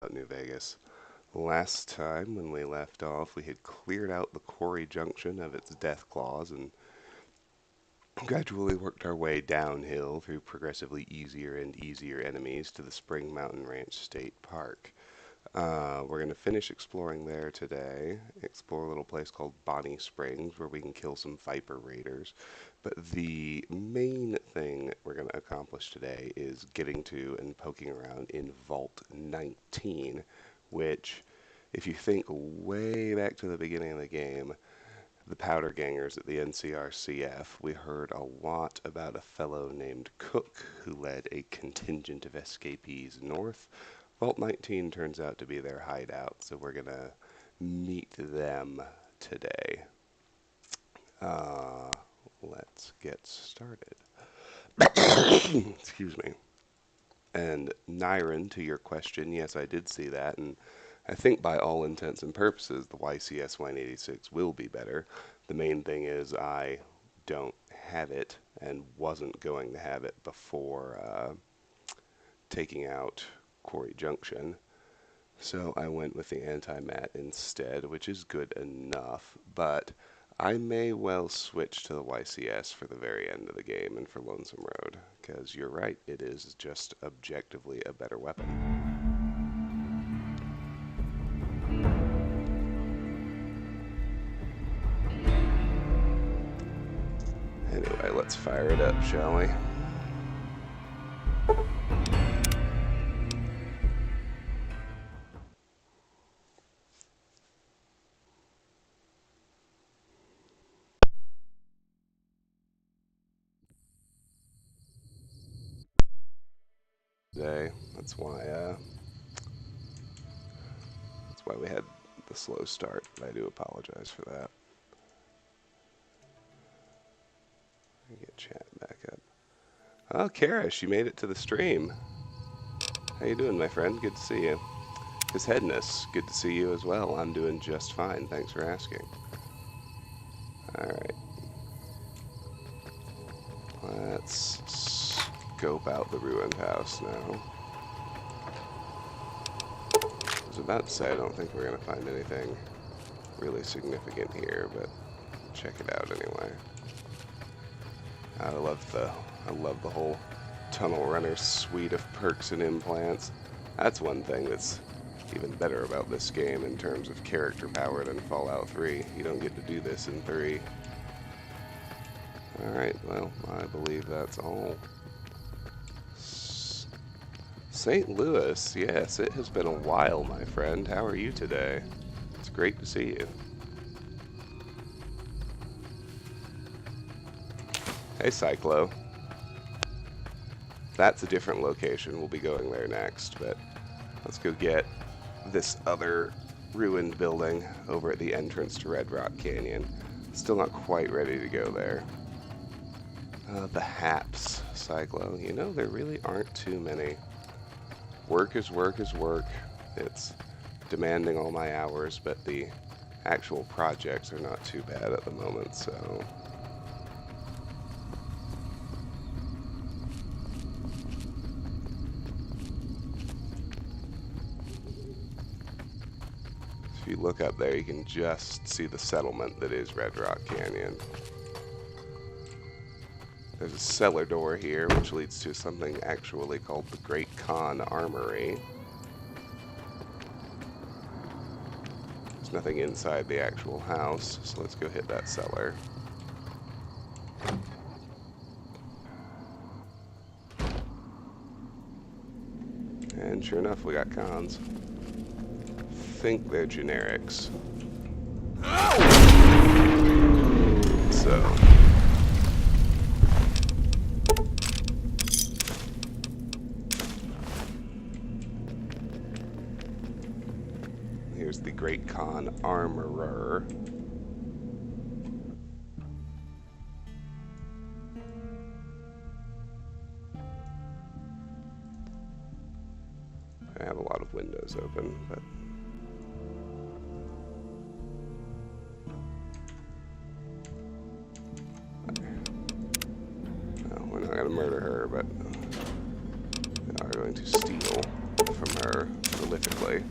about New Vegas. Last time, when we left off, we had cleared out the Quarry Junction of its death claws and gradually worked our way downhill through progressively easier and easier enemies to the Spring Mountain Ranch State Park. We're going to finish exploring there today, explore a little place called Bonnie Springs where we can kill some Viper Raiders. But the main thing we're going to accomplish today is getting to and poking around in Vault 19, which, if you think way back to the beginning of the game, the Powder Gangers at the NCRCF, we heard a lot about a fellow named Cooke who led a contingent of escapees north. Vault 19 turns out to be their hideout, so we're going to meet them today. Let's get started. Excuse me. And Nyron, to your question, yes, I did see that, and I think by all intents and purposes, the YCS 186 will be better. The main thing is I don't have it and wasn't going to have it before taking out Quarry Junction. So I went with the anti-mat instead, which is good enough, but I may well switch to the YCS for the very end of the game and for Lonesome Road, because you're right, it is just objectively a better weapon. Anyway, let's fire it up, shall we? That's why we had the slow start. I do apologize for that. Get chat back up. Oh, Karish, you made it to the stream. How you doing, my friend? Good to see you. His Headness, good to see you as well. I'm doing just fine. Thanks for asking. Alright. Let's scope out the ruined house now. I was about to say I don't think we're going to find anything really significant here, but check it out anyway. I love the whole Tunnel Runner suite of perks and implants. That's one thing that's even better about this game in terms of character power than Fallout 3. You don't get to do this in 3. Alright, well, I believe that's all. St. Louis, yes, it has been a while, my friend. How are you today? It's great to see you. Hey, Cyclo. That's a different location. We'll be going there next, but let's go get this other ruined building over at the entrance to Red Rock Canyon. Still not quite ready to go there. The Haps, Cyclo. You know, there really aren't too many. Work is work is work. It's demanding all my hours, but the actual projects are not too bad at the moment, so... If you look up there, you can just see the settlement that is Red Rock Canyon. There's a cellar door here, which leads to something actually called the Great Khan Armory. There's nothing inside the actual house, so let's go hit that cellar. And sure enough, we got Khans. Think they're generics. So... here's the Great Khan Armorer. I have a lot of windows open, but... well, we're not going to murder her, but we are going to steal from her prolifically.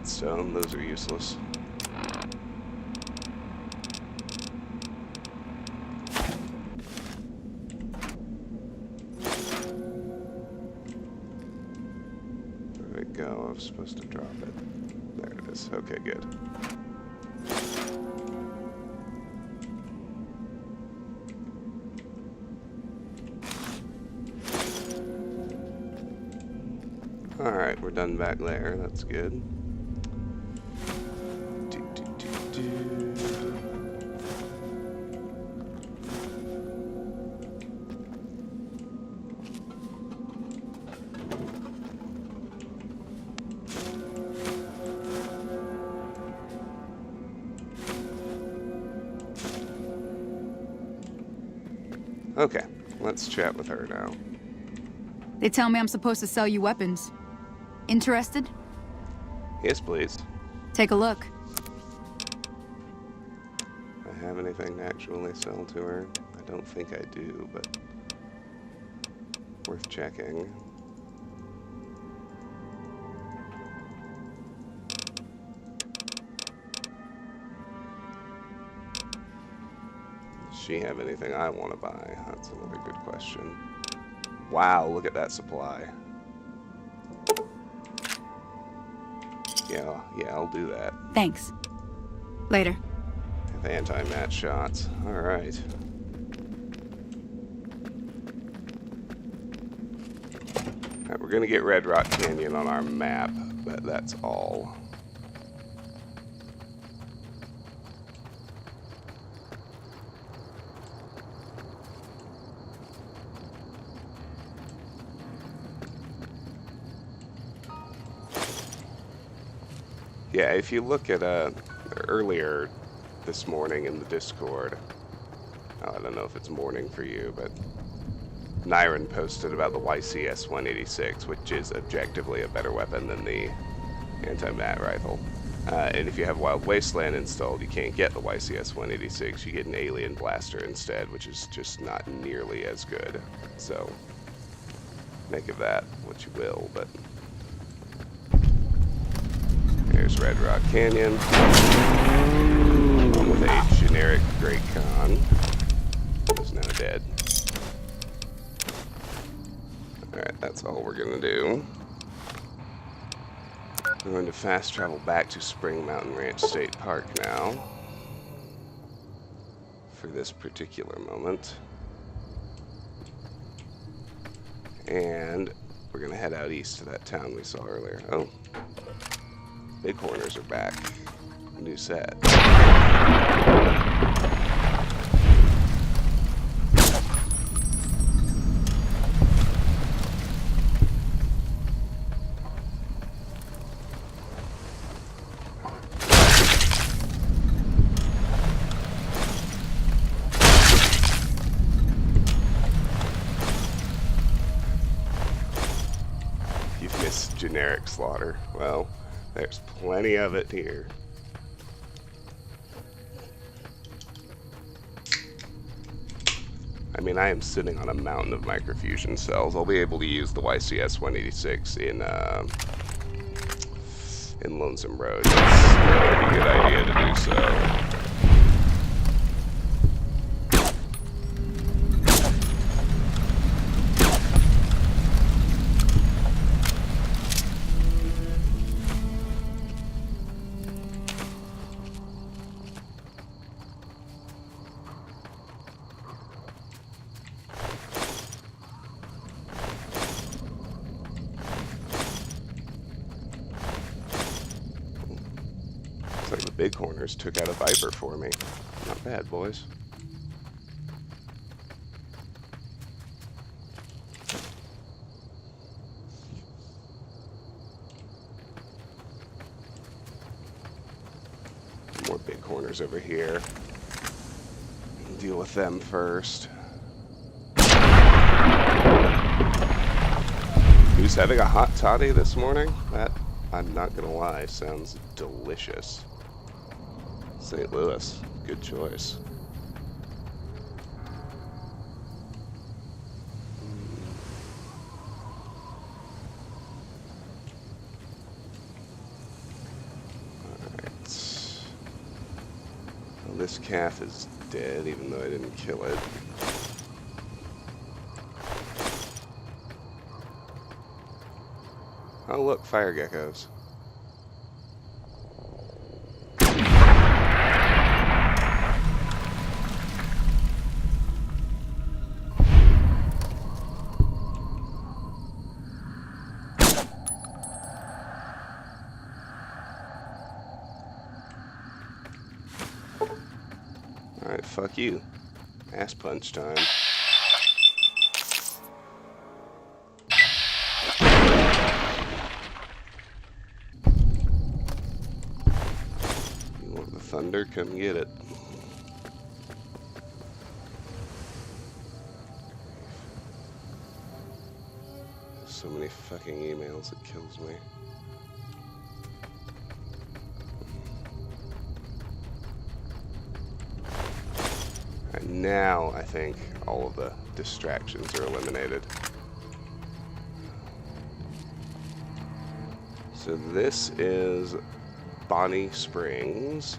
whetstone. Those are useless. There we go. I was supposed to drop it. There it is. Okay, good. Alright, we're done back there. That's good. Okay, let's chat with her now. They tell me I'm supposed to sell you weapons. Interested? Yes, please. Take a look. I have anything to actually sell to her? I don't think I do, but worth checking. Does she have anything I want to buy? That's another good question. Wow, look at that supply. Yeah, I'll do that. Thanks. Later. Have anti-match shots. Alright. Alright, we're gonna get Red Rock Canyon on our map, but that's all. Yeah, if you look at earlier this morning in the Discord, I don't know if it's morning for you, but Nyron posted about the YCS-186, which is objectively a better weapon than the anti-mat rifle. And if you have Wild Wasteland installed, you can't get the YCS-186. You get an Alien Blaster instead, which is just not nearly as good. So, make of that what you will, but... There's Red Rock Canyon, along with a generic Great Khan, who's now dead. Alright, that's all we're gonna do. We're going to fast travel back to Spring Mountain Ranch State Park now, for this particular moment. And we're gonna head out east to that town we saw earlier. Oh. Bighorners are back. New set. You've missed generic slaughter. Well, there's plenty of it here. I mean, I am sitting on a mountain of microfusion cells. I'll be able to use the YCS-186 in Lonesome Road. It's a good idea to do so. Looks like the Bighorners took out a Viper for me. Not bad, boys. More Bighorners over here. Deal with them first. Who's having a hot toddy this morning? That, I'm not gonna lie, sounds delicious. St. Louis, good choice. this calf is dead, even though I didn't kill it. Oh look, fire geckos. Alright, fuck you. Ass punch time. You want the thunder? Come get it. So many fucking emails, it kills me. And now I think all of the distractions are eliminated. So this is Bonnie Springs.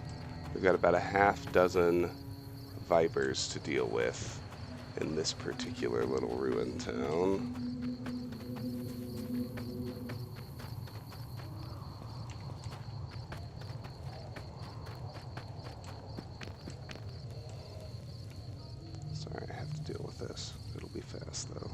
We've got about a half dozen vipers to deal with in this particular little ruin town. Sorry, I have to deal with this. It'll be fast though.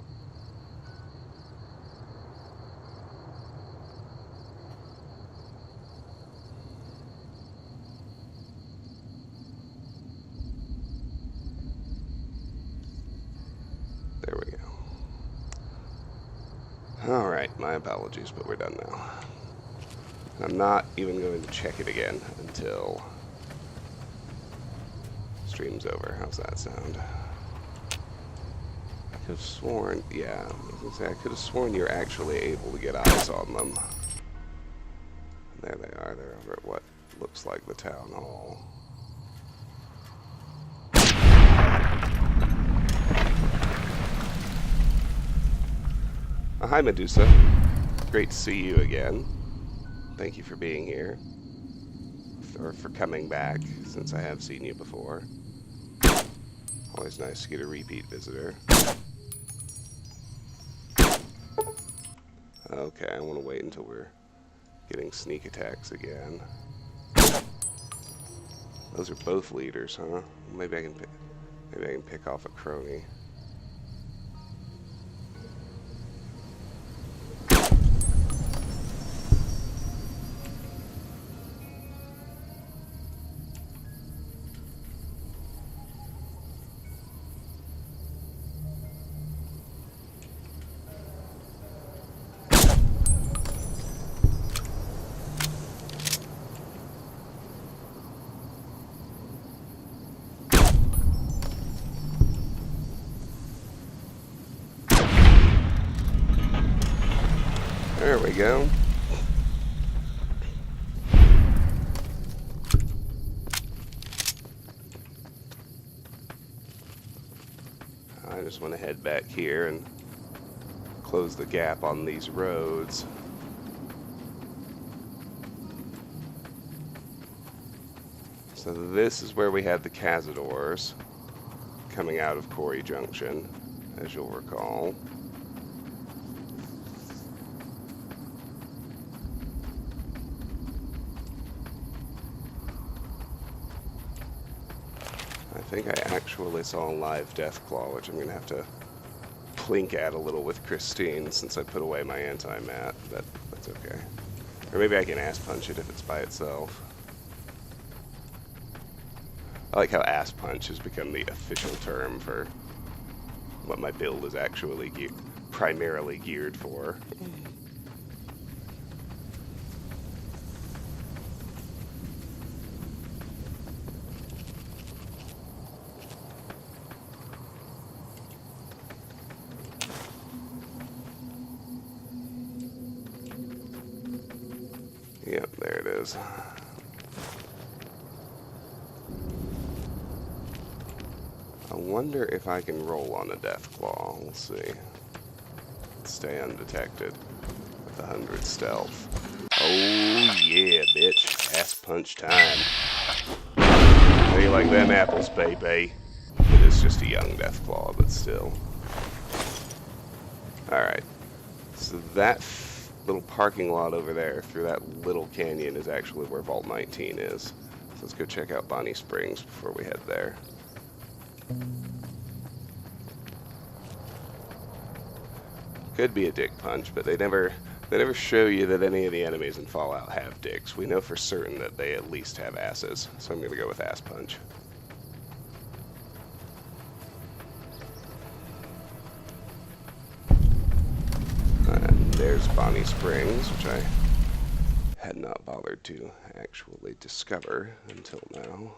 There we go. Alright, my apologies, but we're done now. And I'm not even going to check it again until stream's over. How's that sound? I could have sworn, yeah, I was gonna say, I could have sworn you're actually able to get eyes on them. And there they are, they're over at what looks like the town hall. Hi, Medusa. Great to see you again. Thank you for being here. Or for coming back, since I have seen you before. Always nice to get a repeat visitor. Okay, I want to wait until we're getting sneak attacks again. Those are both leaders, huh? Maybe I can pick off a crony. There we go. I just want to head back here and close the gap on these roads. So this is where we had the Cazadors coming out of Quarry Junction, as you'll recall. I think I actually saw a live Deathclaw, which I'm going to have to plink at a little with Christine since I put away my anti-mat, but that's okay. Or maybe I can ass punch it if it's by itself. I like how ass punch has become the official term for what my build is actually primarily geared for. Yep, there it is. I wonder if I can roll on a Deathclaw. We'll see. Stay undetected with 100 stealth. Oh yeah, bitch. Ass punch time. How you like them apples, baby? It is just a young Deathclaw, but still. Alright. So that little parking lot over there through that little canyon is actually where Vault 19 is. So let's go check out Bonnie Springs before we head there. Could be a dick punch, but they never show you that any of the enemies in Fallout have dicks. We know for certain that they at least have asses, so I'm going to go with ass punch. And there's Bonnie Springs, which I had not bothered to actually discover until now.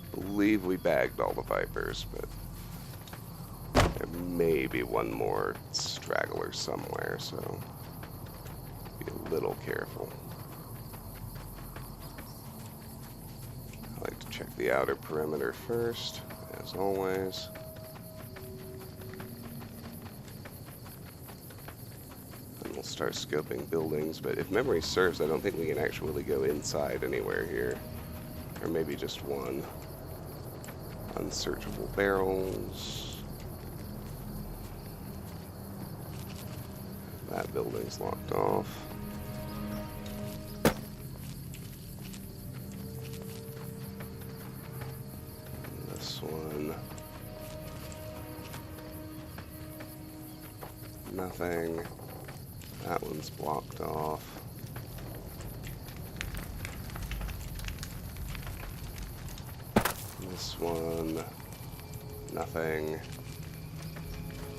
I believe we bagged all the Vipers, but there may be one more straggler somewhere, so be a little careful. I like to check the outer perimeter first, as always. And we'll start scoping buildings, but if memory serves, I don't think we can actually go inside anywhere here. Or maybe just one. Unsearchable barrels. That building's locked off. This one. Nothing. That one's blocked off. This one, nothing,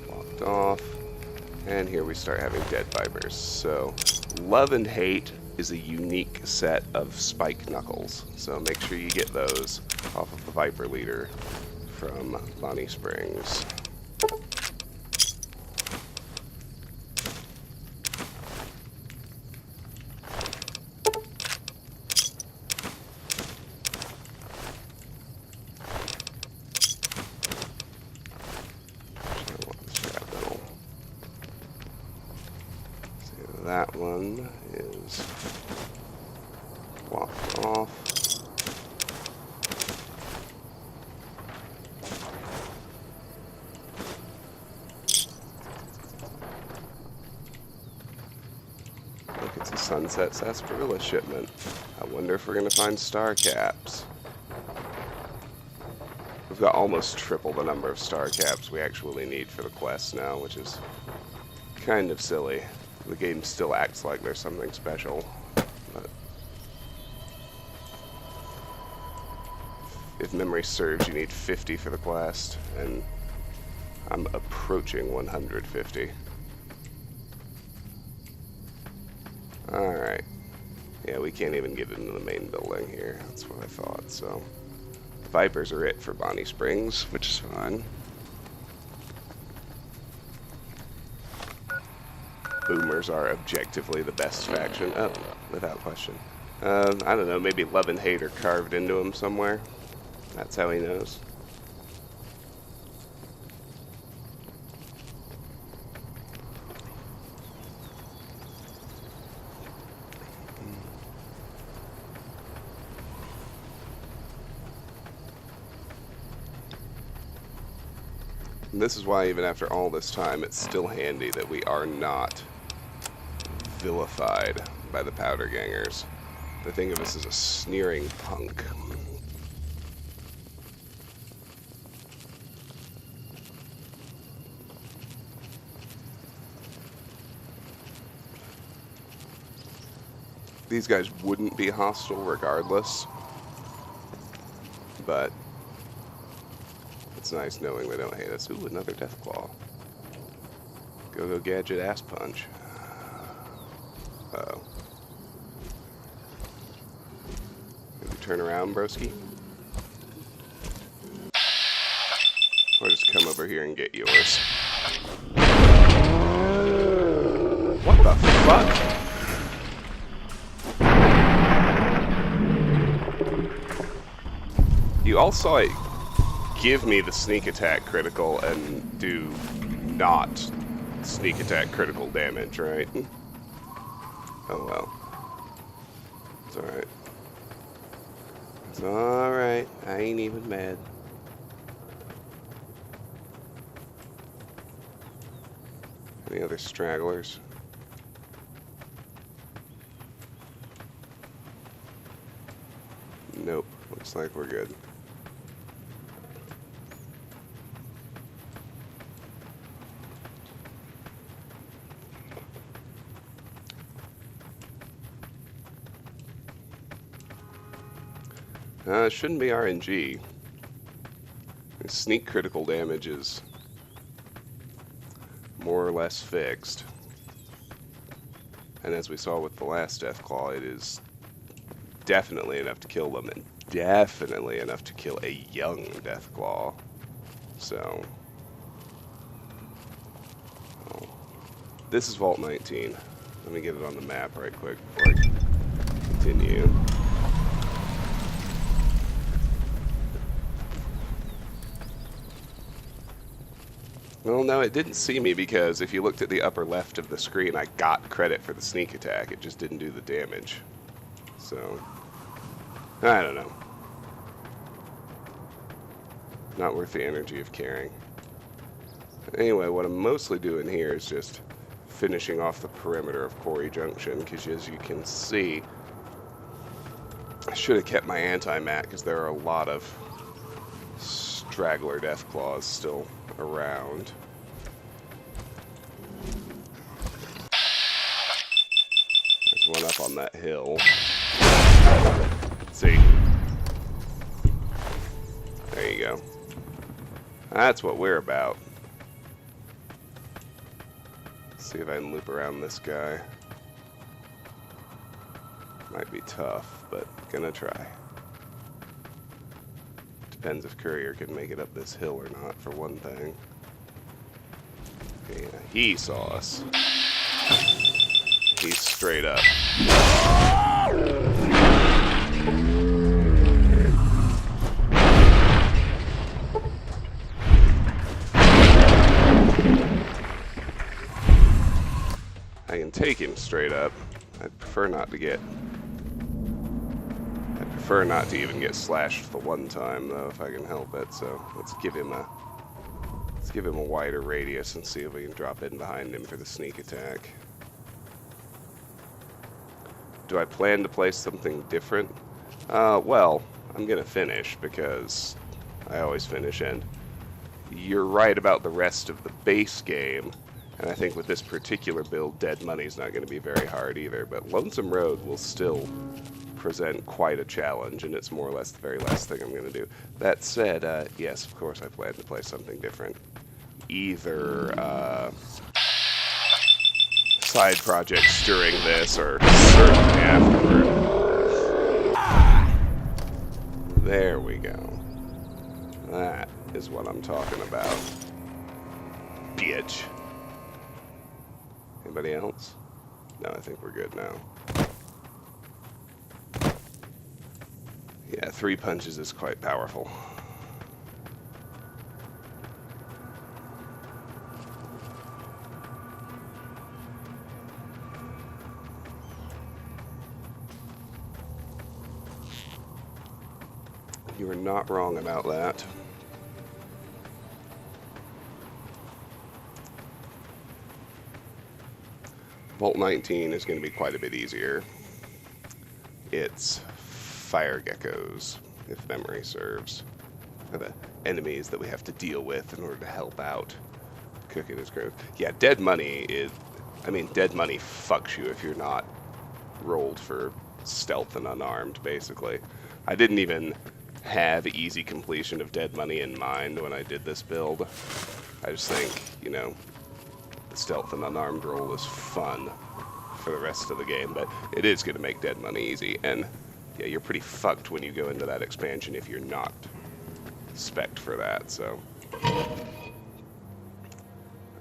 blocked off, and here we start having dead Vipers. So, Love and Hate is a unique set of spike knuckles, so make sure you get those off of the Viper leader from Bonnie Springs. That one is blocked off. Look, it's a Sunset Sarsaparilla shipment. I wonder if we're going to find star caps. We've got almost triple the number of star caps we actually need for the quest now, which is kind of silly. The game still acts like there's something special, but if memory serves, you need 50 for the quest, and I'm approaching 150. Alright. Yeah, we can't even get into the main building here. That's what I thought, so. Vipers are it for Bonnie Springs, which is fine. Boomers are objectively the best faction. Oh, without question. I don't know, maybe Love and Hate are carved into him somewhere. That's how he knows. And this is why even after all this time, it's still handy that we are not vilified by the Powder Gangers. They think of us as a sneering punk. These guys wouldn't be hostile regardless, but it's nice knowing they don't hate us. Ooh, another Deathclaw. Go gadget ass punch. Uh-oh. Maybe turn around, broski? Or just come over here and get yours. What the fuck? You all saw it give me the sneak attack critical and do not sneak attack critical damage, right? Oh well. It's alright. It's alright. I ain't even mad. Any other stragglers? Nope. Looks like we're good. It shouldn't be RNG. Sneak critical damage is more or less fixed. And as we saw with the last Deathclaw, it is definitely enough to kill them, and definitely enough to kill a young Deathclaw. So, this is Vault 19. Let me get it on the map right quick before I continue. Well, no, it didn't see me because if you looked at the upper left of the screen, I got credit for the sneak attack. It just didn't do the damage. So, I don't know. Not worth the energy of caring. Anyway, what I'm mostly doing here is just finishing off the perimeter of Quarry Junction, because as you can see, I should have kept my anti-mat, because there are a lot of straggler Deathclaws still around. There's one up on that hill. See? There you go. That's what we're about. Let's see if I can loop around this guy. Might be tough, but gonna try. Depends if Courier can make it up this hill or not, for one thing. Yeah, he saw us. He's straight up. I can take him straight up. I'd prefer not to get... I'd prefer not to even get slashed the one time, though, if I can help it. So let's give him a wider radius and see if we can drop in behind him for the sneak attack. Do I plan to play something different? Well, I'm gonna finish because I always finish, and you're right about the rest of the base game. And I think with this particular build, Dead Money's not going to be very hard either, but Lonesome Road will still present quite a challenge, and it's more or less the very last thing I'm going to do. That said, yes, of course I plan to play something different. Either side projects during this, or certainly afterward. There we go. That is what I'm talking about. Bitch. Anybody else? No, I think we're good now. Yeah, 3 punches is quite powerful. You were not wrong about that. Vault 19 is going to be quite a bit easier. It's fire geckos, if memory serves. Are the enemies that we have to deal with in order to help out Cooke and his crew. Yeah, Dead Money is... I mean, Dead Money fucks you if you're not rolled for stealth and unarmed, basically. I didn't even have easy completion of Dead Money in mind when I did this build. I just think, you know, the stealth and unarmed roll is fun for the rest of the game, but it is going to make Dead Money easy, and yeah, you're pretty fucked when you go into that expansion if you're not spec'd for that, so.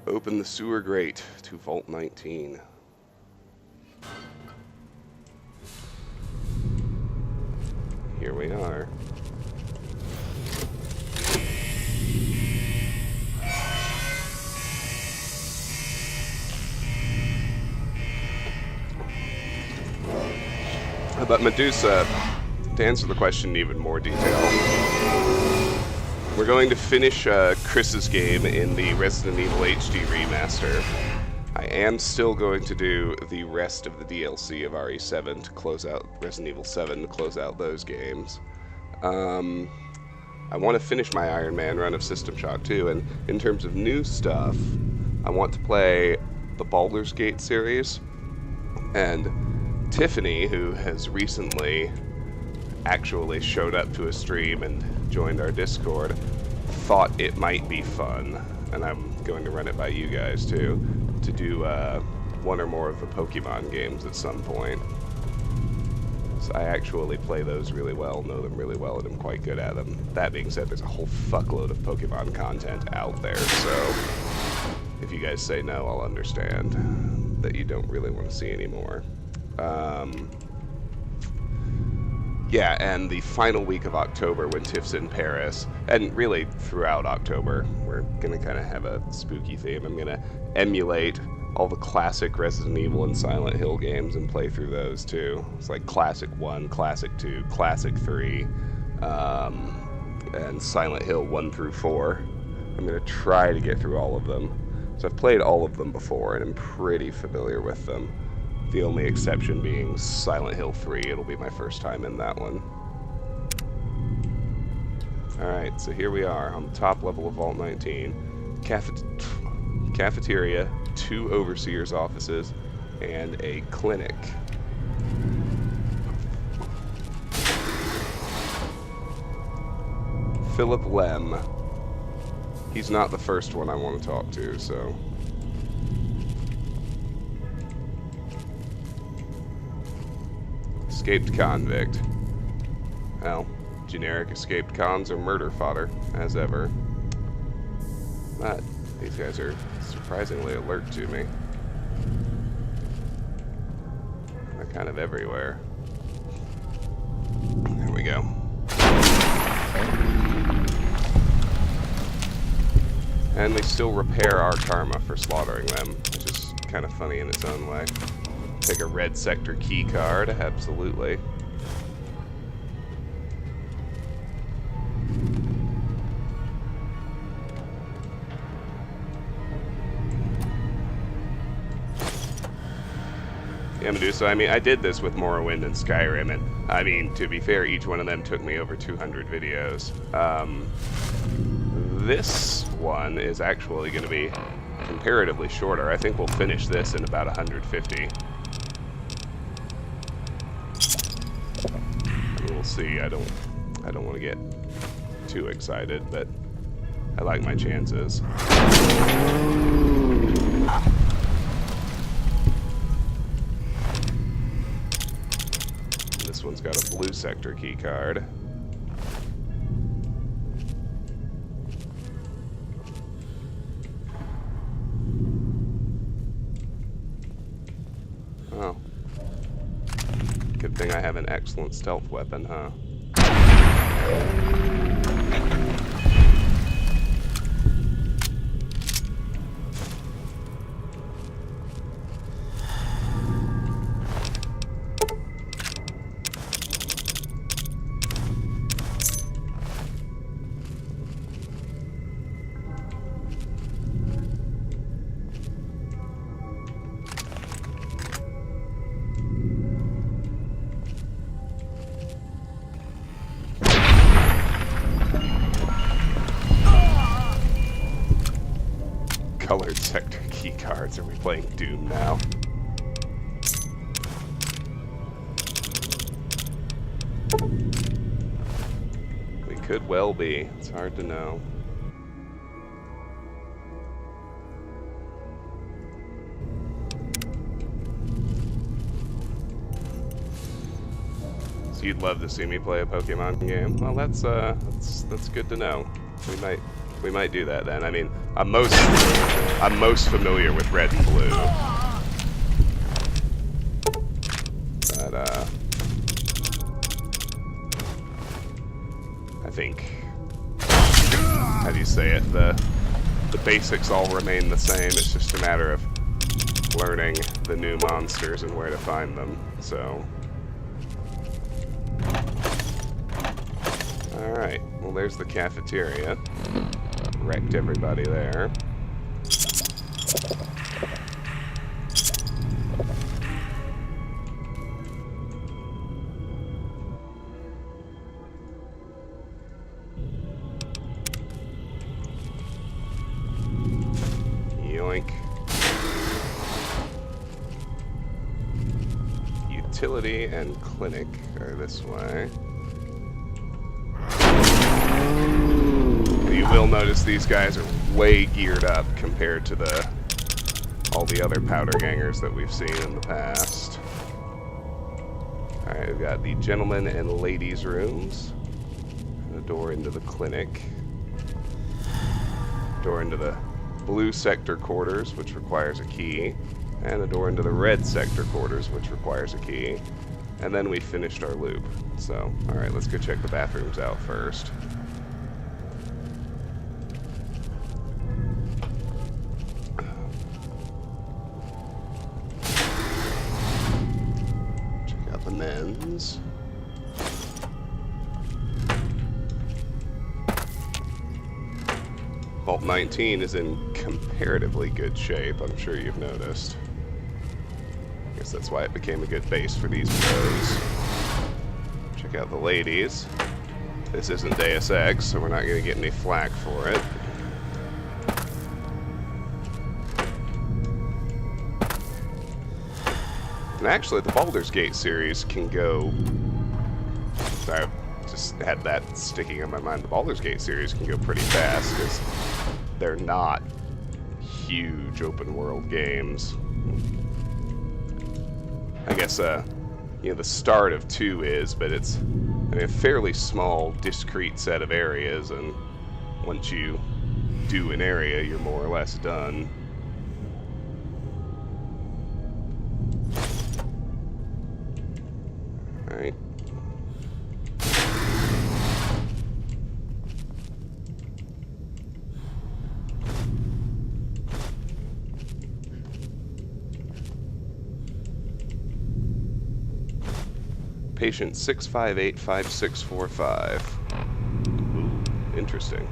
Open the sewer grate to Vault 19. Here we are. But Medusa, to answer the question in even more detail, we're going to finish Chris's game in the Resident Evil HD remaster. I am still going to do the rest of the DLC of RE7 to close out Resident Evil 7 to close out those games. I want to finish my Iron Man run of System Shock 2, and in terms of new stuff, I want to play the Baldur's Gate series. And Tiffany, who has recently actually showed up to a stream and joined our Discord, thought it might be fun, and I'm going to run it by you guys too, to do one or more of the Pokemon games at some point. So I actually play those really well, know them really well, and I'm quite good at them. That being said, there's a whole fuckload of Pokemon content out there, so if you guys say no, I'll understand that you don't really want to see anymore. Yeah, and the final week of October when Tiff's in Paris, and really throughout October, we're going to kind of have a spooky theme. I'm going to emulate all the classic Resident Evil and Silent Hill games and play through those too. It's like Classic 1, Classic 2, Classic 3, and Silent Hill 1 through 4. I'm going to try to get through all of them. So I've played all of them before and I'm pretty familiar with them. The only exception being Silent Hill 3. It'll be my first time in that one. Alright, so here we are on the top level of Vault 19. Cafeteria, 2 overseers' offices, and a clinic. Philip Lem. He's not the first one I want to talk to, so... Escaped convict. Well, generic escaped cons are murder fodder, as ever. But these guys are surprisingly alert to me. They're kind of everywhere. There we go. And they still repair our karma for slaughtering them, which is kind of funny in its own way. Take a red sector key card, absolutely. Yeah, Medusa, I mean, I did this with Morrowind and Skyrim, and I mean, to be fair, each one of them took me over 200 videos. This one is actually going to be comparatively shorter. I think we'll finish this in about 150. We'll see. I don't want to get too excited, but I like my chances. This one's got a blue sector key card. Oh. Good thing I have an excellent stealth weapon, huh? Colored sector key cards. Are we playing Doom now? We could well be. It's hard to know. So you'd love to see me play a Pokemon game? Well, that's good to know. We might do that then. I mean, I'm most familiar with Red and Blue. But I think, how do you say it? The basics all remain the same. It's just a matter of learning the new monsters and where to find them. So Alright, well there's the cafeteria. Wrecked everybody there. Yoink. Utility and clinic are this way. You will notice these guys are way geared up compared to all the other powder gangers that we've seen in the past. Alright, we've got the gentlemen and ladies rooms. And a door into the clinic. Door into the blue sector quarters, which requires a key. And a door into the red sector quarters, which requires a key. And then we finished our loop. So, alright, let's go check the bathrooms out first. Check out the men's. Vault 19 is in comparatively good shape, I'm sure you've noticed. I guess that's why it became a good base for these pros. Check out the ladies. This isn't Deus Ex, so we're not going to get any flack for it. And actually, the Baldur's Gate series can go... Sorry, I just had that sticking in my mind. The Baldur's Gate series can go pretty fast, because they're not huge open-world games. I guess, you know, the start of 2 is, but it's a fairly small, discrete set of areas, and once you do an area, you're more or less done. Alright. Patient 6585645. Ooh, interesting.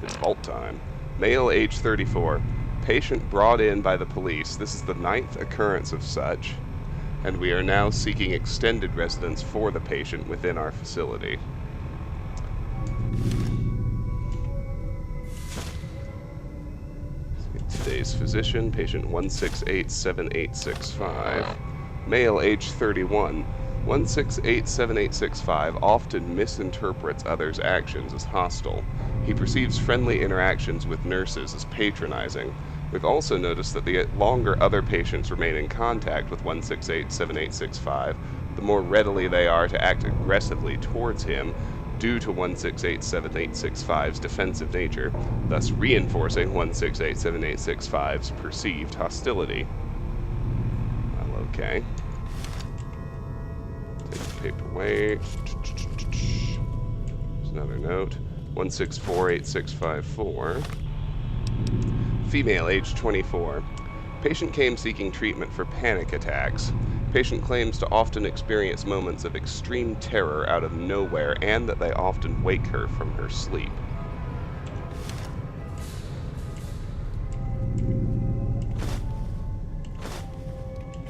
It's vault time. Male, age 34. Patient brought in by the police. This is the 9th occurrence of such, and we are now seeking extended residence for the patient within our facility. Today's physician, patient 1687865. Male, age 31. 1687865 often misinterprets others' actions as hostile. He perceives friendly interactions with nurses as patronizing. We've also noticed that the longer other patients remain in contact with 1687865, the more readily they are to act aggressively towards him due to 1687865's defensive nature, thus reinforcing 1687865's perceived hostility. Well, okay. Take the paperweight. There's another note. 1648654. Female, age 24. Patient came seeking treatment for panic attacks. Patient claims to often experience moments of extreme terror out of nowhere and that they often wake her from her sleep.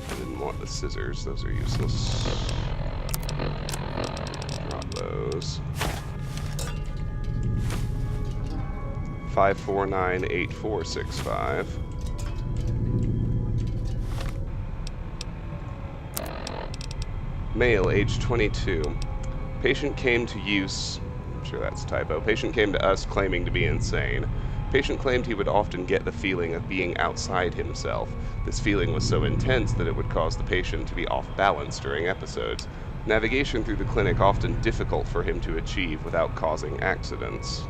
I didn't want the scissors, those are useless. Drop those. 5498465. Male, age 22. Patient came to use... I'm sure that's a typo. Patient came to us claiming to be insane. Patient claimed he would often get the feeling of being outside himself. This feeling was so intense that it would cause the patient to be off balance during episodes. Navigation through the clinic often difficult for him to achieve without causing accidents.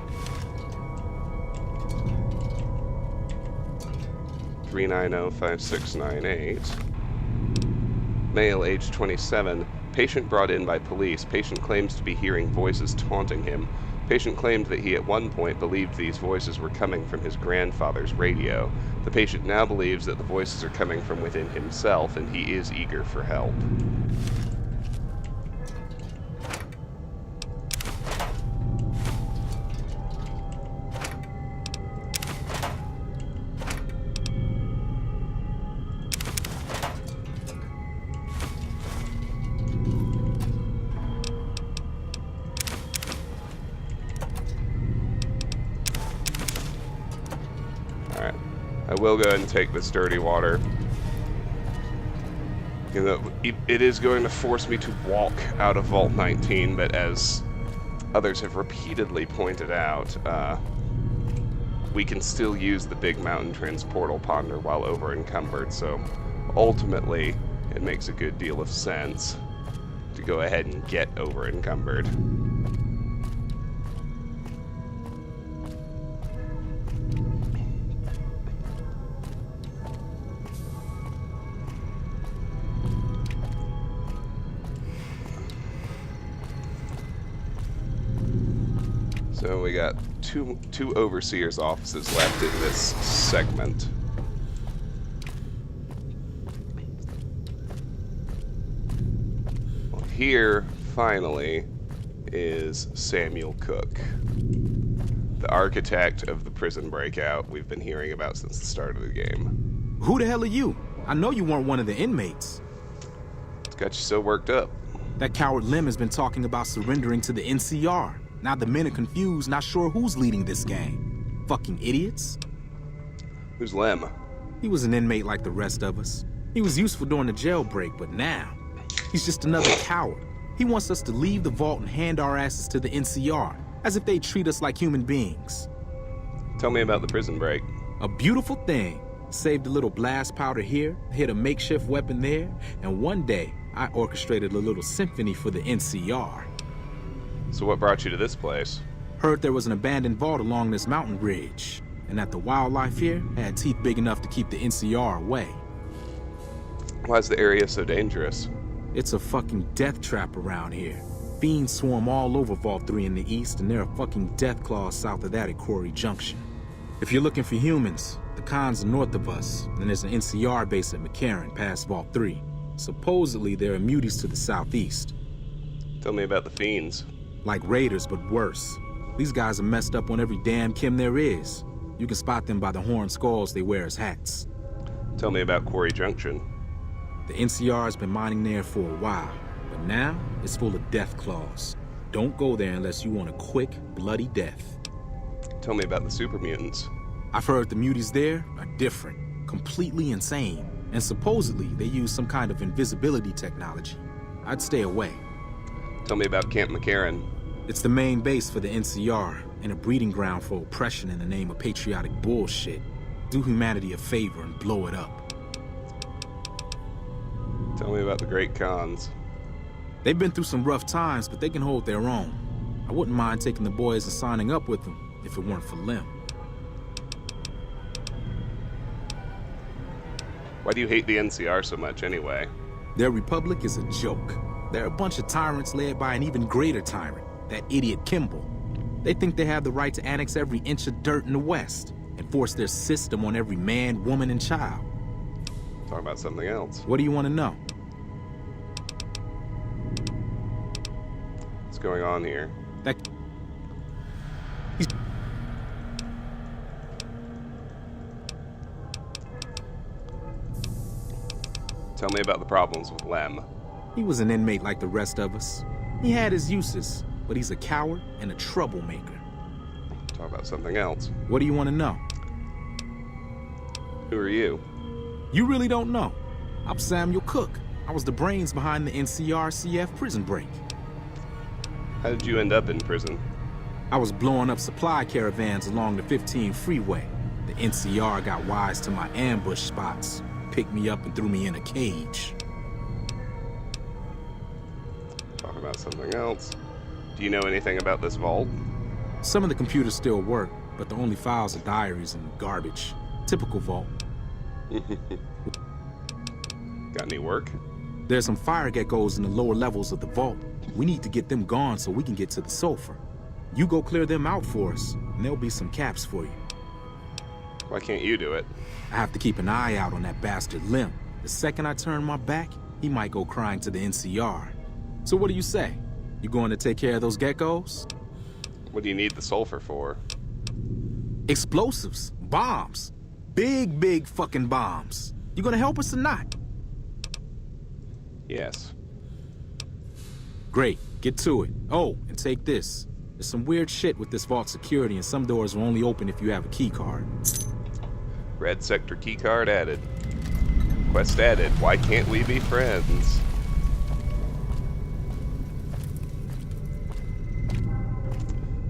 3905698. Male, age 27. Patient brought in by police. Patient claims to be hearing voices taunting him. Patient claimed that he at one point believed these voices were coming from his grandfather's radio. The patient now believes that the voices are coming from within himself, and he is eager for help. will go ahead and take this dirty water. You know, it is going to force me to walk out of Vault 19, but as others have repeatedly pointed out, we can still use the big mountain transportal ponder while over encumbered, so ultimately it makes a good deal of sense to go ahead and get over encumbered. So we got two overseers' offices left in this segment. Well, here, finally, is Samuel Cooke, the architect of the prison breakout we've been hearing about since the start of the game. Who the hell are you? I know you weren't one of the inmates. It's got you so worked up. That coward Lem has been talking about surrendering to the NCR. Now the men are confused, not sure who's leading this gang. Fucking idiots. Who's Lem? He was an inmate like the rest of us. He was useful during the jailbreak, but now, he's just another coward. He wants us to leave the vault and hand our asses to the NCR, as if they treat us like human beings. Tell me about the prison break. A beautiful thing. Saved a little blast powder here, hit a makeshift weapon there, and one day, I orchestrated a little symphony for the NCR. So what brought you to this place? Heard there was an abandoned vault along this mountain ridge, and that the wildlife here had teeth big enough to keep the NCR away. Why is the area so dangerous? It's a fucking death trap around here. Fiends swarm all over Vault 3 in the east, and there are fucking death claws south of that at Quarry Junction. If you're looking for humans, the cons are north of us, and there's an NCR base at McCarran past Vault 3. Supposedly there are muties to the southeast. Tell me about the fiends. Like raiders, but worse. These guys are messed up on every damn chem there is. You can spot them by the horned skulls they wear as hats. Tell me about Quarry Junction. The NCR has been mining there for a while, but now it's full of death claws. Don't go there unless you want a quick, bloody death. Tell me about the super mutants. I've heard the muties there are different, completely insane, and supposedly they use some kind of invisibility technology. I'd stay away. Tell me about Camp McCarran. It's the main base for the NCR, and a breeding ground for oppression in the name of patriotic bullshit. Do humanity a favor and blow it up. Tell me about the Great Khans. They've been through some rough times, but they can hold their own. I wouldn't mind taking the boys and signing up with them, if it weren't for Lem. Why do you hate the NCR so much anyway? Their republic is a joke. They're a bunch of tyrants led by an even greater tyrant, that idiot Kimball. They think they have the right to annex every inch of dirt in the West and force their system on every man, woman, and child. Talk about something else. What do you want to know? What's going on here? Tell me about the problems with Lem. He was an inmate like the rest of us. He had his uses, but he's a coward and a troublemaker. Talk about something else. What do you want to know? Who are you? You really don't know. I'm Samuel Cooke. I was the brains behind the NCR-CF prison break. How did you end up in prison? I was blowing up supply caravans along the 15 freeway. The NCR got wise to my ambush spots, picked me up and threw me in a cage. Talk about something else. Do you know anything about this vault? Some of the computers still work, but the only files are diaries and garbage. Typical vault. Got any work? There's some fire geckos in the lower levels of the vault. We need to get them gone so we can get to the sulfur. You go clear them out for us, and there'll be some caps for you. Why can't you do it? I have to keep an eye out on that bastard Lem. The second I turn my back, he might go crying to the NCR. So what do you say? You going to take care of those geckos? What do you need the sulfur for? Explosives. Bombs. Big fucking bombs. You gonna help us or not? Yes. Great. Get to it. Oh, and take this. There's some weird shit with this vault security, and some doors will only open if you have a key card. Red sector keycard added. Quest added. Why can't we be friends?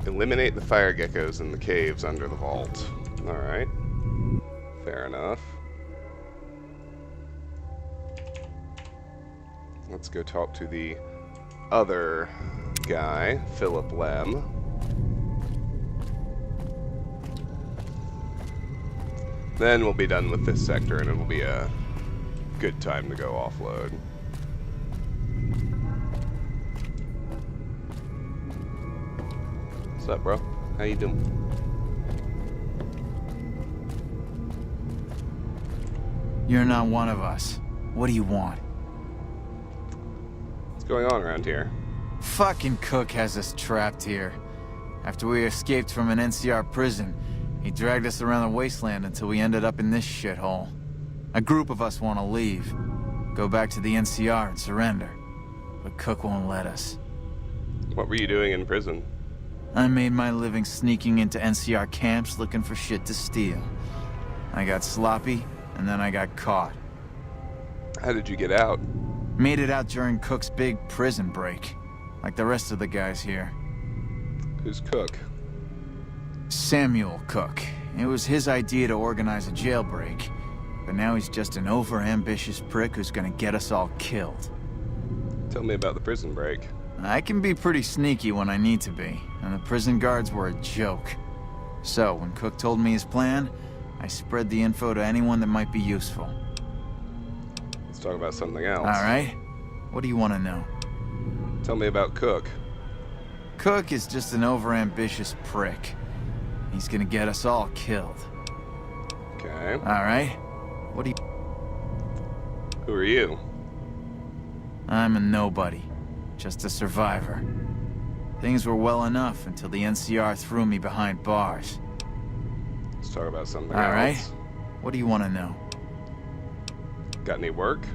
Eliminate the fire geckos in the caves under the vault. Alright. Fair enough. Let's go talk to the other guy, Philip Lem. Then we'll be done with this sector and it'll be a good time to go offload. What's up, bro? How you doing? You're not one of us. What do you want? What's going on around here? Fucking Cooke has us trapped here. After we escaped from an NCR prison, he dragged us around the wasteland until we ended up in this shithole. A group of us want to leave. Go back to the NCR and surrender. But Cooke won't let us. What were you doing in prison? I made my living sneaking into NCR camps looking for shit to steal. I got sloppy, and then I got caught. How did you get out? Made it out during Cooke's big prison break, like the rest of the guys here. Who's Cooke? Samuel Cooke. It was his idea to organize a jailbreak, but now he's just an over-ambitious prick who's gonna get us all killed. Tell me about the prison break. I can be pretty sneaky when I need to be, and the prison guards were a joke. So, when Cooke told me his plan, I spread the info to anyone that might be useful. Let's talk about something else. Alright? What do you want to know? Tell me about Cooke. Cooke is just an over-ambitious prick. He's gonna get us all killed. Okay. Alright? What do you... Who are you? I'm a nobody. Just a survivor. Things were well enough until the NCR threw me behind bars. Let's talk about something Alright? else. What do you want to know? Got any work?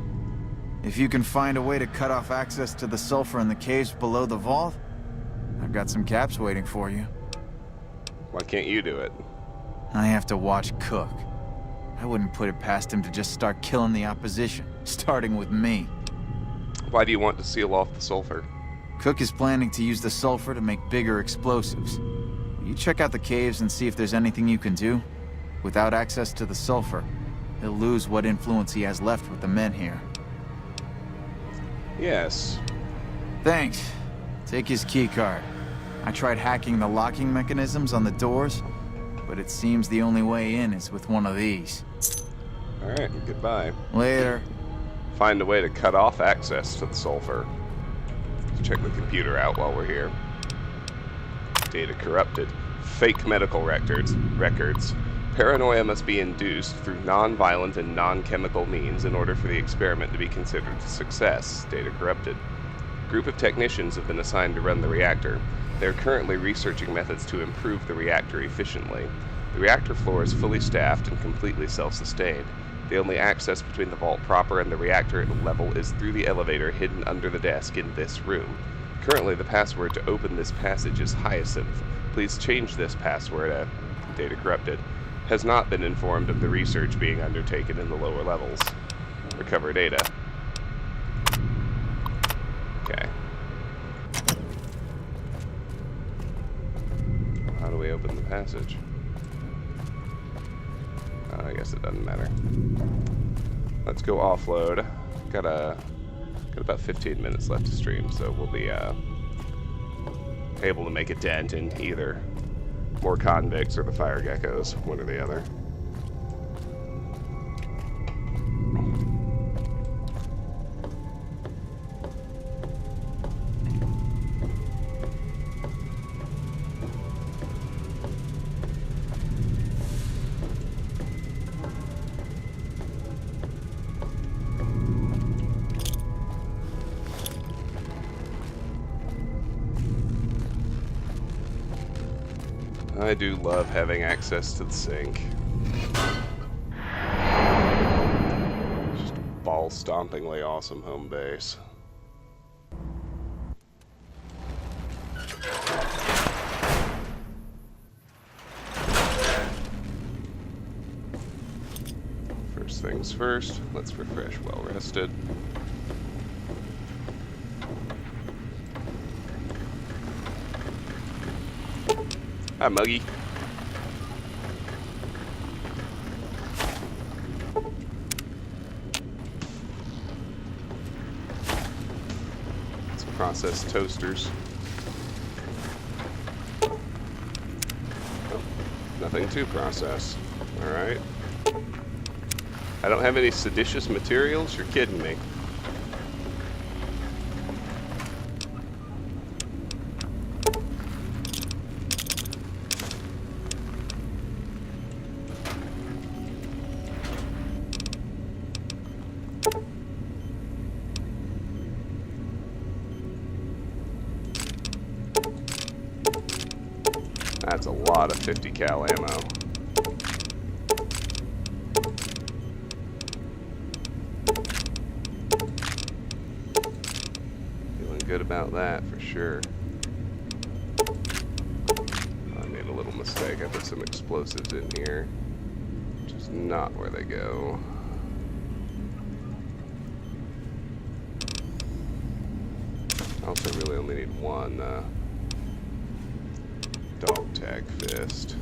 If you can find a way to cut off access to the sulfur in the caves below the vault, I've got some caps waiting for you. Why can't you do it? I have to watch Cooke. I wouldn't put it past him to just start killing the opposition, starting with me. Why do you want to seal off the sulfur? Cooke is planning to use the sulfur to make bigger explosives. Will you check out the caves and see if there's anything you can do? Without access to the sulfur, he'll lose what influence he has left with the men here. Yes. Thanks. Take his keycard. I tried hacking the locking mechanisms on the doors, but it seems the only way in is with one of these. Alright, goodbye. Later. Find a way to cut off access to the sulfur. Let's check the computer out while we're here. Data corrupted. Fake medical records. Paranoia must be induced through non-violent and non-chemical means in order for the experiment to be considered a success. Data corrupted. Group of technicians have been assigned to run the reactor. They are currently researching methods to improve the reactor efficiently. The reactor floor is fully staffed and completely self-sustained. The only access between the vault proper and the reactor level is through the elevator hidden under the desk in this room. Currently, the password to open this passage is Hyacinth. Please change this password. Data corrupted. Has not been informed of the research being undertaken in the lower levels. Recover data. Okay. How do we open the passage? I guess it doesn't matter. Let's go offload. Got about 15 minutes left to stream, so we'll be able to make a dent in either more convicts or the fire geckos, one or the other. I do love having access to the sink. Just ball-stompingly awesome home base. things first, let's refresh well rested. Hi, Muggy. Let's process toasters. Oh, nothing to process. Alright. I don't have any seditious materials? You're kidding me. That's a lot of 50 cal ammo. Feeling good about that for sure. I made a little mistake. I put some explosives in here, which is not where they go. I also really only need one dog tag fist.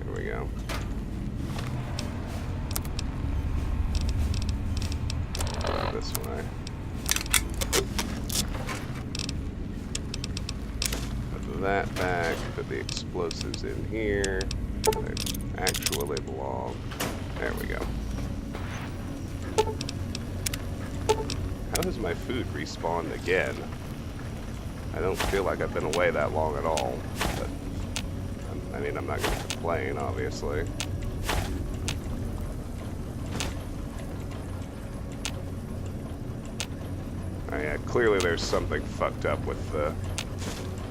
There we go. This way. Put that back. Put the explosives in here. They actually belong. There we go. How has my food respawned again? I don't feel like I've been away that long at all, but I mean, I'm not going to complain, obviously. Oh yeah, clearly there's something fucked up with the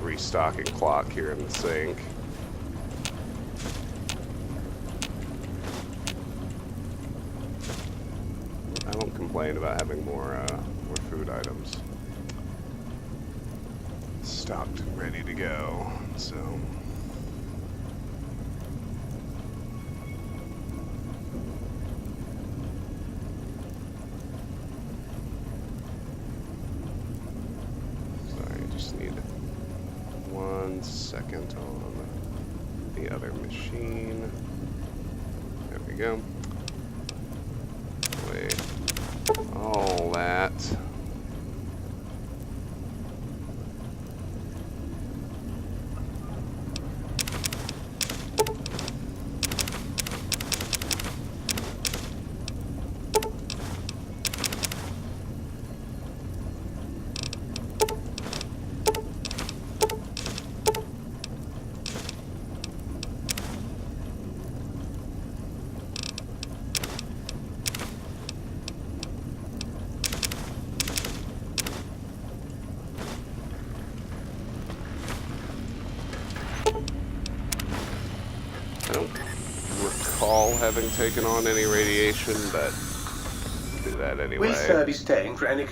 restocking clock here in the sink. I won't complain about having more food items stocked and ready to go, so. Sorry, I just need 1 second on the other machine. There we go. Wait. All that. I don't recall having taken on any radiation, but do that anyway. Will Sir be staying for any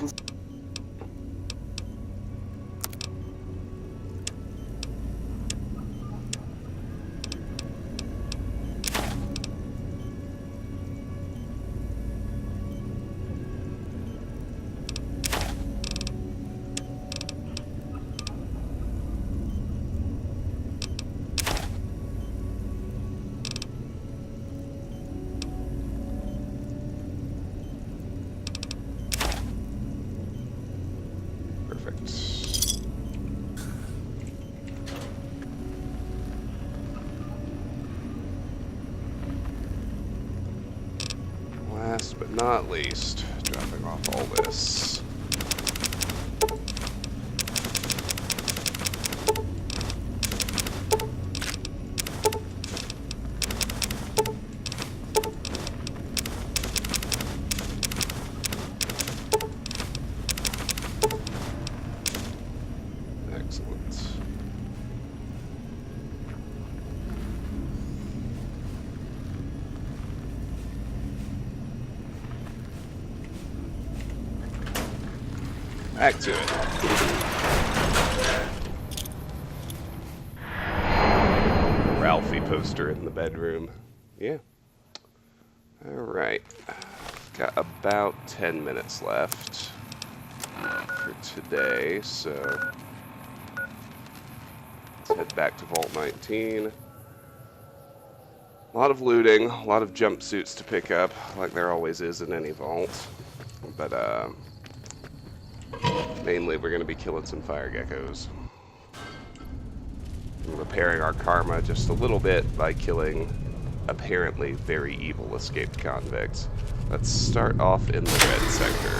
Perfect. Last but not least, dropping off all this. Excellent. Back to it. Ralphie poster in the bedroom. Yeah. Alright. Got about 10 minutes left for today, so let's head back to Vault 19. A lot of looting, a lot of jumpsuits to pick up, like there always is in any vault. But, mainly we're going to be killing some fire geckos. And repairing our karma just a little bit by killing apparently very evil escaped convicts. Let's start off in the red sector.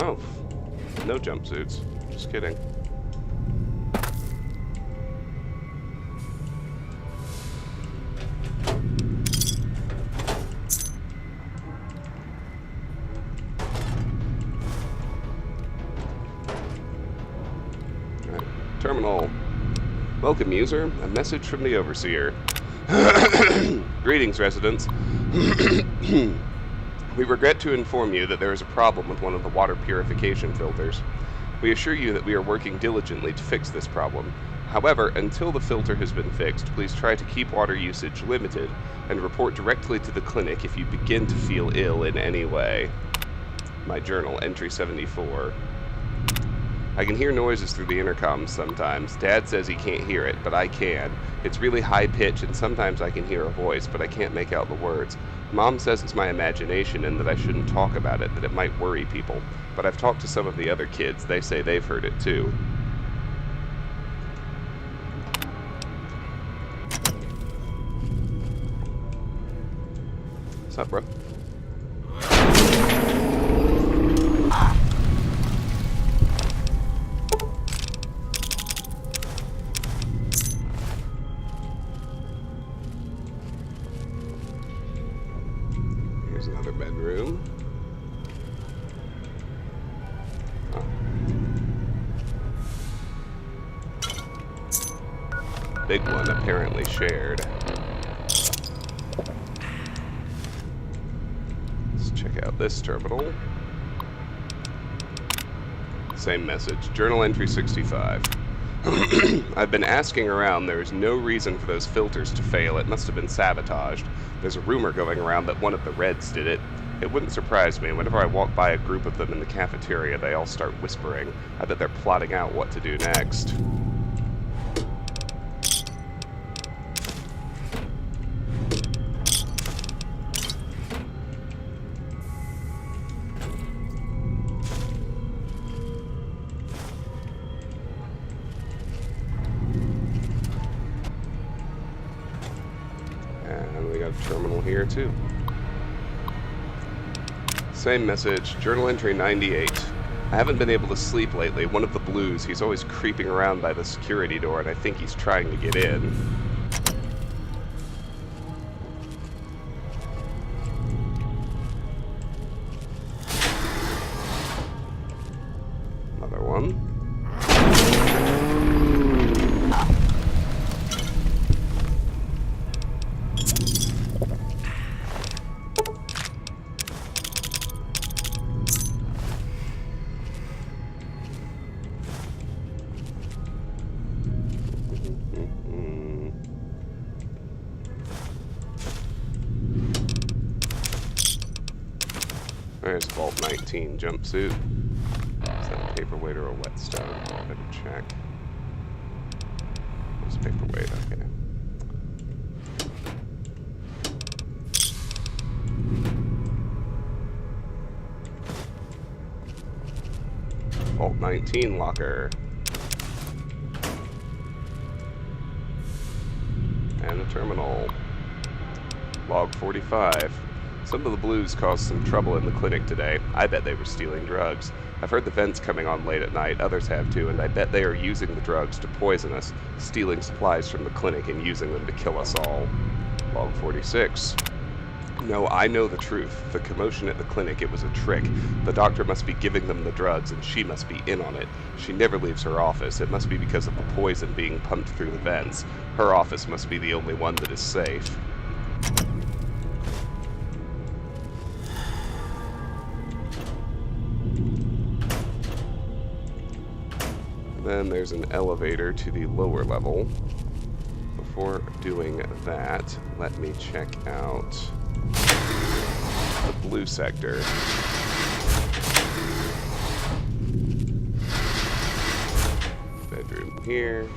Oh, no jumpsuits. Just kidding. Alright, terminal. Welcome, user. A message from the Overseer. Greetings, residents. We regret to inform you that there is a problem with one of the water purification filters. We assure you that we are working diligently to fix this problem. However, until the filter has been fixed, please try to keep water usage limited and report directly to the clinic if you begin to feel ill in any way. My journal, entry 74. I can hear noises through the intercom sometimes. Dad says he can't hear it, but I can. It's really high pitch, and sometimes I can hear a voice, but I can't make out the words. Mom says it's my imagination and that I shouldn't talk about it, that it might worry people. But I've talked to some of the other kids. They say they've heard it too. What's up, bro? Here's another bedroom. Oh. Big one apparently shared. Let's check out this terminal. Same message. Journal entry 65. I've been asking around. There is no reason for those filters to fail. It must have been sabotaged. There's a rumor going around that one of the Reds did it. It wouldn't surprise me. Whenever I walk by a group of them in the cafeteria, they all start whispering. I bet they're plotting out what to do next. And we got a terminal here too. Same message, journal entry 98. I haven't been able to sleep lately. One of the Blues, he's always creeping around by the security door, and I think he's trying to get in. Another one. There's Vault 19 jumpsuit. Is that a paperweight or a whetstone? I better check. It's paperweight, okay. Vault 19 locker. And a terminal. Log 45. Some of the Blues caused some trouble in the clinic today. I bet they were stealing drugs. I've heard the vents coming on late at night, others have too, and I bet they are using the drugs to poison us, stealing supplies from the clinic and using them to kill us all. Log 46. No, I know the truth. The commotion at the clinic, it was a trick. The doctor must be giving them the drugs, and she must be in on it. She never leaves her office. It must be because of the poison being pumped through the vents. Her office must be the only one that is safe. Then there's an elevator to the lower level. Before doing that, let me check out the blue sector. Bedroom here.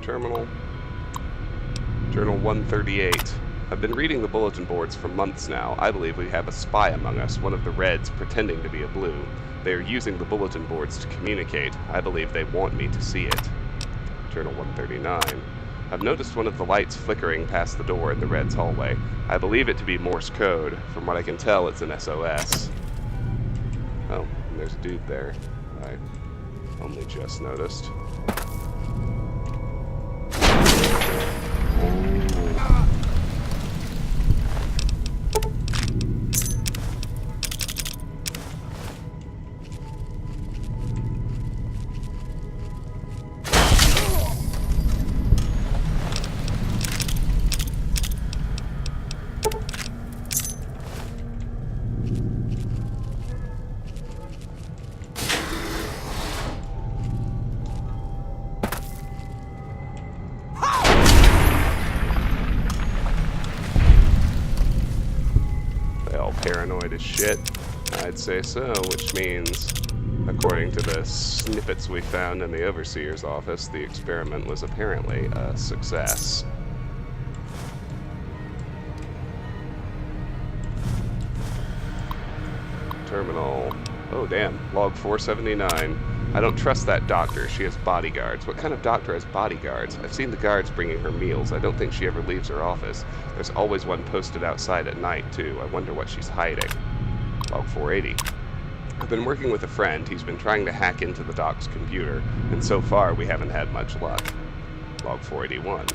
Terminal. Journal 138. I've been reading the bulletin boards for months now. I believe we have a spy among us, one of the Reds pretending to be a Blue. They are using the bulletin boards to communicate. I believe they want me to see it. Journal 139. I've noticed one of the lights flickering past the door in the Reds' hallway. I believe it to be Morse code. From what I can tell, it's an SOS. Oh, and there's a dude there. I only just noticed. Paranoid as shit. I'd say so, which means, according to the snippets we found in the Overseer's office, the experiment was apparently a success. Terminal. Oh damn, log 479. I don't trust that doctor. She has bodyguards. What kind of doctor has bodyguards? I've seen the guards bringing her meals. I don't think she ever leaves her office. There's always one posted outside at night, too. I wonder what she's hiding. Log 480. I've been working with a friend. He's been trying to hack into the doc's computer, and so far we haven't had much luck. Log 481.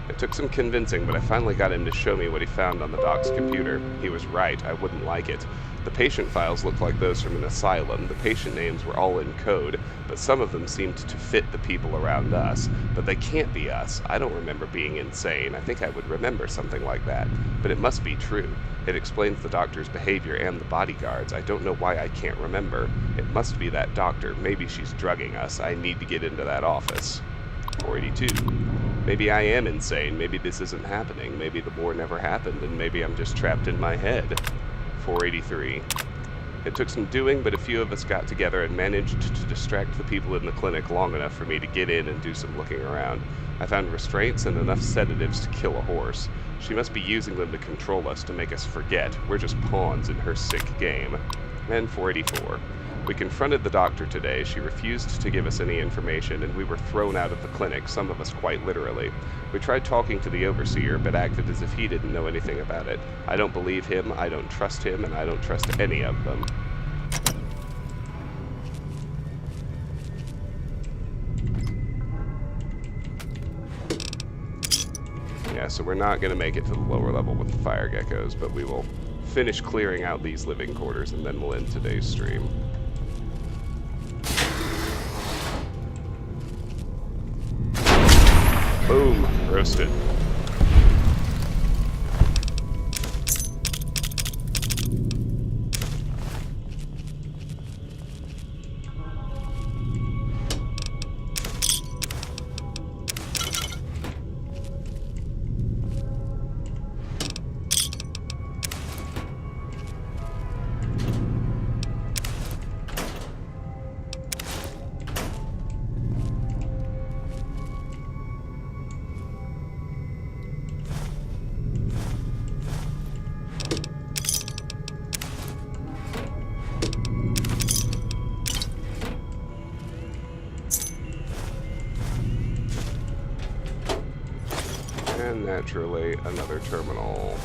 It took some convincing, but I finally got him to show me what he found on the doc's computer. He was right. I wouldn't like it. The patient files looked like those from an asylum. The patient names were all in code, but some of them seemed to fit the people around us. But they can't be us. I don't remember being insane. I think I would remember something like that. But it must be true. It explains the doctor's behavior and the bodyguards. I don't know why I can't remember. It must be that doctor. Maybe she's drugging us. I need to get into that office. 482. Maybe I am insane. Maybe this isn't happening. Maybe the war never happened, and maybe I'm just trapped in my head. 483. It took some doing, but a few of us got together and managed to distract the people in the clinic long enough for me to get in and do some looking around. I found restraints and enough sedatives to kill a horse. She must be using them to control us, to make us forget. We're just pawns in her sick game. And 484. We confronted the doctor today. She refused to give us any information, and we were thrown out of the clinic, some of us quite literally. We tried talking to the Overseer, but acted as if he didn't know anything about it. I don't believe him, I don't trust him, and I don't trust any of them. Yeah, so we're not going to make it to the lower level with the fire geckos, but we will finish clearing out these living quarters, and then we'll end today's stream. Boom, roasted. And naturally, another terminal.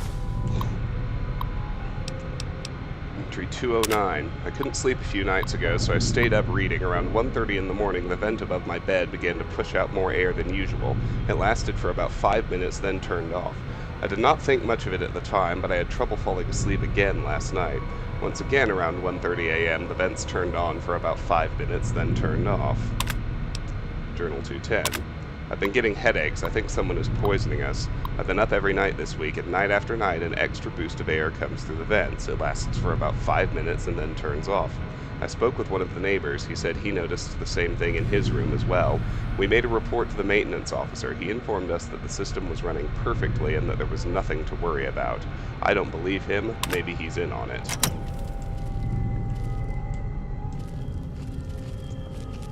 Entry 209. I couldn't sleep a few nights ago, so I stayed up reading. Around 1:30 in the morning, the vent above my bed began to push out more air than usual. It lasted for about 5 minutes, then turned off. I did not think much of it at the time, but I had trouble falling asleep again last night. Once again, around 1:30 a.m., the vents turned on for about 5 minutes, then turned off. Journal 210. I've been getting headaches. I think someone is poisoning us. I've been up every night this week, and night after night an extra boost of air comes through the vents. It lasts for about 5 minutes and then turns off. I spoke with one of the neighbors. He said he noticed the same thing in his room as well. We made a report to the maintenance officer. He informed us that the system was running perfectly and that there was nothing to worry about. I don't believe him. Maybe he's in on it.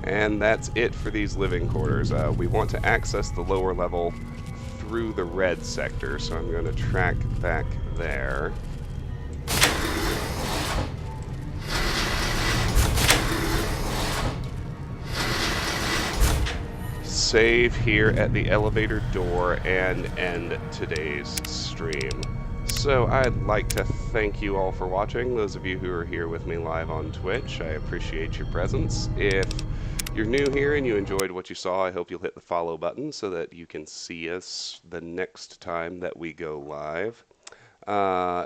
And that's it for these living quarters. We want to access the lower level through the red sector, so I'm going to track back there. Save here at the elevator door and end today's stream. So I'd like to thank you all for watching. Those of you who are here with me live on Twitch, I appreciate your presence. If you're new here and you enjoyed what you saw, I hope you'll hit the follow button so that you can see us the next time that we go live.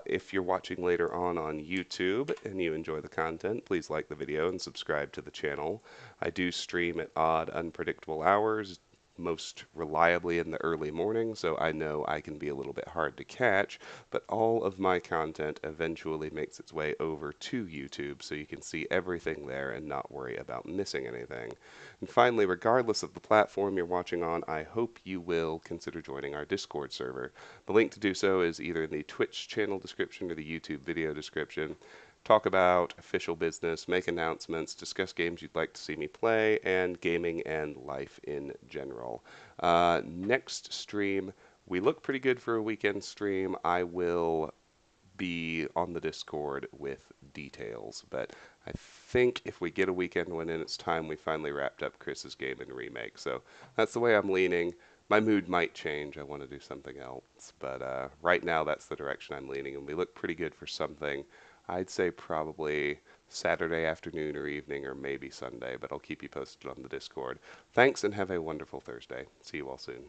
If you're watching later on YouTube and you enjoy the content, please like the video and subscribe to the channel. I do stream at odd, unpredictable hours, most reliably in the early morning, so I know I can be a little bit hard to catch, but all of my content eventually makes its way over to YouTube, so you can see everything there and not worry about missing anything. And finally, regardless of the platform you're watching on, I hope you will consider joining our Discord server. The link to do so is either in the Twitch channel description or the YouTube video description. Talk about official business, make announcements, discuss games you'd like to see me play, and gaming and life in general. Next stream, we look pretty good for a weekend stream. I will be on the Discord with details, but I think if we get a weekend one in, it's time we finally wrapped up Chris's game and remake. So that's the way I'm leaning. My mood might change. I want to do something else, but right now that's the direction I'm leaning, and we look pretty good for something. I'd say probably Saturday afternoon or evening or maybe Sunday, but I'll keep you posted on the Discord. Thanks and have a wonderful Thursday. See you all soon.